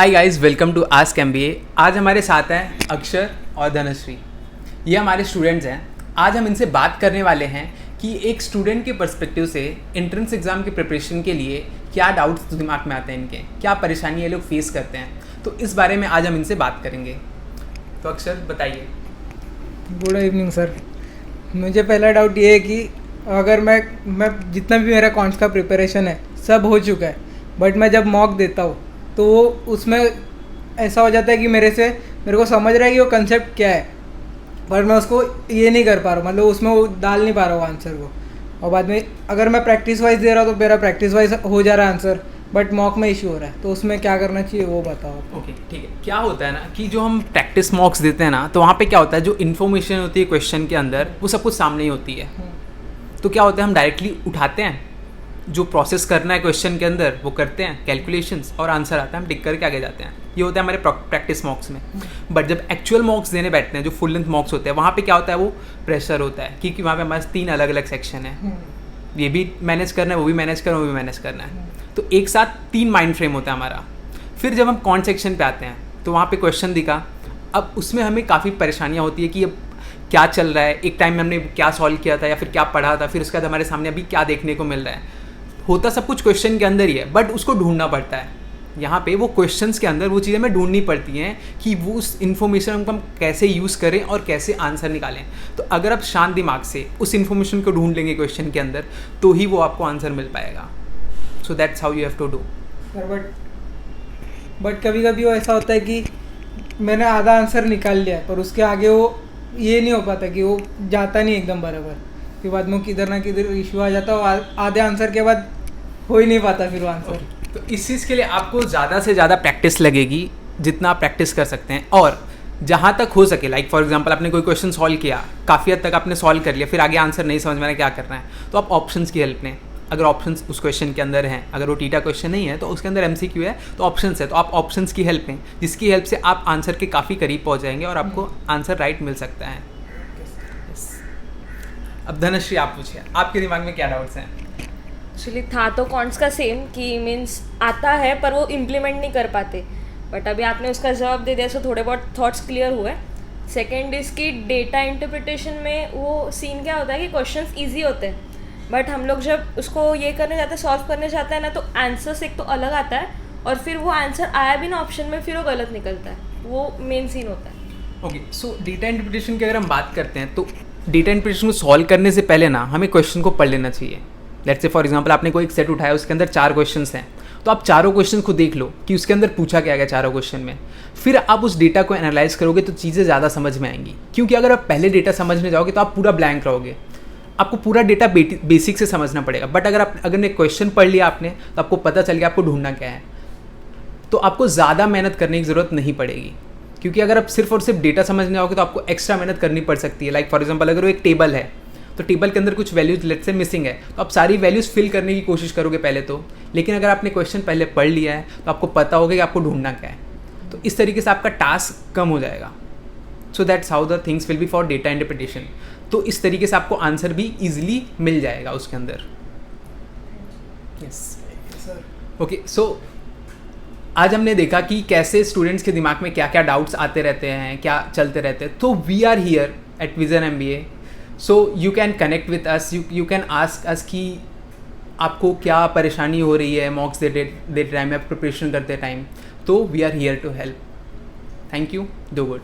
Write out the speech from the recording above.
Hi guys, welcome to ask MBA. आज हमारे साथ हैं अक्षर और धनश्री। ये हमारे स्टूडेंट्स हैं। आज हम इनसे बात करने वाले हैं कि एक स्टूडेंट के पर्सपेक्टिव से एंट्रेंस एग्ज़ाम की प्रिपरेशन के लिए क्या डाउट्स दिमाग में आते हैं, इनके क्या परेशानी ये लोग फेस करते हैं। तो इस बारे में आज हम इनसे बात करेंगे। तो अक्षर बताइए। Good evening sir. मुझे पहला डाउट ये है कि अगर मैं जितना भी मेरा कॉन्स का प्रिपरेशन है सब हो चुका है, बट मैं जब मॉक देता हूँ तो वो उसमें ऐसा हो जाता है कि मेरे को समझ रहा है कि वो कंसेप्ट क्या है, पर मैं उसको ये नहीं कर पा रहा हूँ, मतलब उसमें वो डाल नहीं पा रहा हूँ आंसर को। और बाद में अगर मैं प्रैक्टिस वाइज दे रहा हूँ तो मेरा प्रैक्टिस वाइज हो जा रहा है आंसर, बट मॉक में इशू हो रहा है। तो उसमें क्या करना चाहिए वो बताओ आप। ओके, ठीक है। क्या होता है ना कि जो हम प्रैक्टिस मॉक्स देते हैं ना, तो वहाँ पे क्या होता है, जो इन्फॉर्मेशन होती है क्वेश्चन के अंदर वो सब कुछ सामने ही होती है। तो क्या होता है, हम डायरेक्टली उठाते हैं, जो प्रोसेस करना है क्वेश्चन के अंदर वो करते हैं, कैलकुलेशंस, और आंसर आता है, हम टिक करके आगे जाते हैं। ये होता है हमारे प्रैक्टिस मॉक्स में। बट जब एक्चुअल मॉक्स देने बैठते हैं, जो फुल लेंथ मॉक्स होते हैं, वहाँ पे क्या होता है, वो प्रेशर होता है, क्योंकि वहाँ पे हमारे 3 अलग अलग सेक्शन है। ये भी मैनेज करना है, वो भी मैनेज करना है, वो भी मैनेज करना है। तो एक साथ 3 माइंड फ्रेम होता है हमारा। फिर जब हम कौन सेक्शन पे आते हैं तो वहाँ पे क्वेश्चन दिखा, अब उसमें हमें काफ़ी परेशानियाँ होती है कि अब क्या चल रहा है, एक टाइम में हमने क्या सॉल्व किया था या फिर क्या पढ़ा था, फिर उसके बाद हमारे सामने अभी क्या देखने को मिल रहा है। होता सब कुछ क्वेश्चन के अंदर ही है, बट उसको ढूंढना पड़ता है। यहाँ पे वो क्वेश्चंस के अंदर वो चीज़ें हमें ढूंढनी पड़ती हैं कि वो उस इन्फॉर्मेशन को हम कैसे यूज़ करें और कैसे आंसर निकालें। तो अगर आप शांत दिमाग से उस इन्फॉर्मेशन को ढूंढ लेंगे क्वेश्चन के अंदर, तो ही वो आपको आंसर मिल पाएगा। So that's how you have to do. But कभी कभी वो ऐसा होता है कि मैंने आधा आंसर निकाल लिया है, पर उसके आगे वो ये नहीं हो पाता कि वो जाता नहीं एकदम बराबर, फिर बाद में किधर ना किधर इशू आ जाता है और आधे आंसर के बाद हो ही नहीं पाता फिर वो आंसर। तो इस चीज़ के लिए आपको ज़्यादा से ज़्यादा प्रैक्टिस लगेगी, जितना आप प्रैक्टिस कर सकते हैं। और जहाँ तक हो सके, लाइक फॉर एग्जांपल आपने कोई क्वेश्चन सॉल्व किया, काफ़ी हद तक आपने सॉल्व कर लिया, फिर आगे आंसर नहीं समझ में आया क्या करना है, तो आप ऑप्शंस की हेल्प लें। अगर ऑप्शंस उस क्वेश्चन के अंदर हैं, अगर वो टीटा क्वेश्चन नहीं है तो उसके अंदर MCQ है तो ऑप्शंस है, तो आप ऑप्शंस की हेल्प लें, जिसकी हेल्प से आप आंसर के काफ़ी करीब पहुँच जाएंगे और आपको आंसर राइट मिल सकता है। अब धनश्री आप पूछिए, आपके दिमाग में क्या डाउट्स हैं। एक्चुअली था तो कॉन्ट्स का सेम कि मीन्स आता है पर वो इम्प्लीमेंट नहीं कर पाते, बट अभी आपने उसका जवाब दे दिया, सो थोड़े बहुत थॉट्स क्लियर हुए। सेकेंड इसकी डेटा इंटरप्रिटेशन में वो सीन क्या होता है कि क्वेश्चंस इजी होते हैं, बट हम लोग जब उसको ये करने जाते हैं, सॉल्व करने जाते हैं ना, तो आंसर्स एक तो अलग आता है और फिर वो आंसर आया भी ना ऑप्शन में, फिर वो गलत निकलता है। वो मेन सीन होता है। ओके, सो डेटा इंटरप्रिटेशन की अगर हम बात करते हैं तो डेटा इंटरप्रिटेशन को सॉल्व करने से पहले ना हमें क्वेश्चन को पढ़ लेना चाहिए। लेट्स से फॉर एग्जांपल आपने कोई एक सेट उठाया, उसके अंदर 4 क्वेश्चंस हैं, तो आप चारों क्वेश्चन को देख लो कि उसके अंदर पूछा क्या गया चारों क्वेश्चन में। फिर आप उस डेटा को एनालाइज करोगे तो चीज़ें ज़्यादा समझ में आएंगी, क्योंकि अगर आप पहले डेटा समझने जाओगे तो आप पूरा ब्लैंक रहोगे। आपको पूरा डेटा बेसिक से समझना पड़ेगा। बट अगर क्वेश्चन पढ़ लिया आपने तो आपको पता चल गया आपको ढूंढना क्या है, तो आपको ज़्यादा मेहनत करने की ज़रूरत नहीं पड़ेगी। क्योंकि अगर आप सिर्फ और सिर्फ डेटा समझने आओगे तो आपको एक्स्ट्रा मेहनत करनी पड़ सकती है। लाइक फॉर एग्जांपल अगर वो एक टेबल है तो टेबल के अंदर कुछ वैल्यूज लेट से मिसिंग है, तो आप सारी वैल्यूज़ फिल करने की कोशिश करोगे पहले तो। लेकिन अगर आपने क्वेश्चन पहले पढ़ लिया है तो आपको पता होगा कि आपको ढूंढना क्या है, तो इस तरीके से आपका टास्क कम हो जाएगा। सो that's how the things will be for data interpretation. तो इस तरीके से आपको आंसर भी ईजिली मिल जाएगा उसके अंदर। यस ओके, सो आज हमने देखा कि कैसे स्टूडेंट्स के दिमाग में क्या क्या डाउट्स आते रहते हैं, क्या चलते रहते हैं। तो we are here at vision MBA, so you can connect with us, you can ask us कि आपको क्या परेशानी हो रही है मॉक्स देते टाइम या प्रिपरेशन करते टाइम। तो we are here to help. Thank you, do good.